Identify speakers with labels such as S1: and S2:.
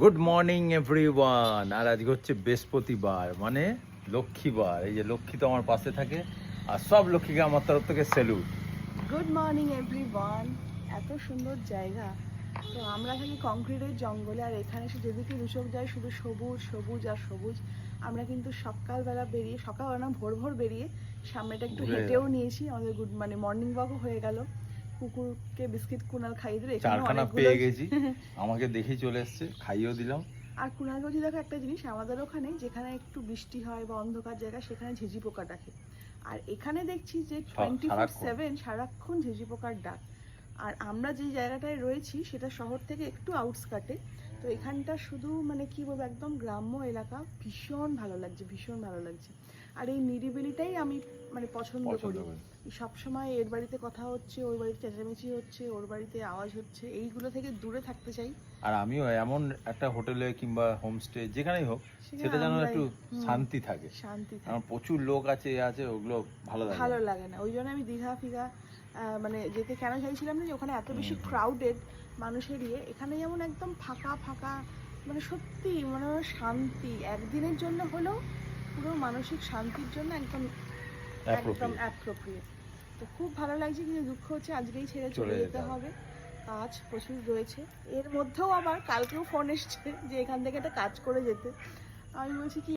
S1: Good morning everyone. আর আজকে হচ্ছে বৃহস্পতিবার, মানে লক্ষ্মীবার। এই যে লক্ষ্মী তো আমার পাশে থাকে, আর সব লক্ষ্মীকে আমার তরফ থেকে স্যালুট।
S2: Good morning everyone. এত সুন্দর জায়গা। তো আমরা থাকি কংক্রিটের জঙ্গলে, আর এখানে এসে যেদিকে দুচোখ যায় শুধু সবুজ সবুজ আর সবুজ। আমরা কিন্তু সকালবেলা বেরিয়ে, সকালবেলা না ভোর ভোর বেরিয়ে সামনেটা একটু হেঁটেও নিয়েছি। আমাদের মানে মর্নিং ওয়াকও হয়ে গেল। কুকুরকে বিস্কিট কুনাল খাইয়ে দিলে,
S1: চারখানা পেয়ে গেছি, আমাকে দেখেই চলে এসছে, খাইয়েও দিলাম।
S2: আর কুনাল বলছি, দেখো একটা জিনিস, আমাদের ওখানে যেখানে একটু বৃষ্টি হয় বা অন্ধকার জায়গা সেখানে ঝিঝি পোকা ডাকে, আর এখানে দেখছি যে 24/7 সারাক্ষণ ঝিঝি পোকার ডাক। আর আমরা যে জায়গাটায় রয়েছি সেটা শহর থেকে একটু আউটস্কার্টে, তো এখানটা শুধু মানে কি বলবো, একদম গ্রাম্য এলাকা। ভীষণ ভালো লাগছে, ভীষণ ভালো লাগছে। আর এই নিরিবিলিটাই আমি মানে পছন্দ করি। সবসময় এর বাড়িতে কথা হচ্ছে, ওর বাড়িতে চেঁচামেচি হচ্ছে, ওর বাড়িতে আওয়াজ হচ্ছে, এইগুলো থেকে দূরে থাকতে চাই।
S1: আর আমিও এমন একটা হোটেলে কিংবা হোমস্টে যেখানেই হোক, সেটা যেন একটু শান্তি থাকে। আমার প্রচুর লোক আছে, ওগুলো ভালো
S2: লাগে না। ওই জন্য আমি দীঘা ফিঘা মানে যেতে কেন চাইছিলাম না, যে ওখানে এত বেশি ক্রাউডেড মানুষের ইয়ে, এখানে যেমন একদম ফাঁকা ফাঁকা, মানে সত্যি মানে শান্তি। একদিনের জন্য হলেও পুরো মানসিক শান্তির জন্য একদম একদম অ্যাপ্রোপ্রিয়েট। তো খুব ভালো লাগছে, কিন্তু দুঃখ হচ্ছে আজকেই ছেড়ে চলে যেতে হবে। কাজ প্রচুর রয়েছে। এর মধ্যেও আবার কালকেও ফোন এসছে যে এখান থেকে একটা কাজ করে যেতে। আমি বলছি কি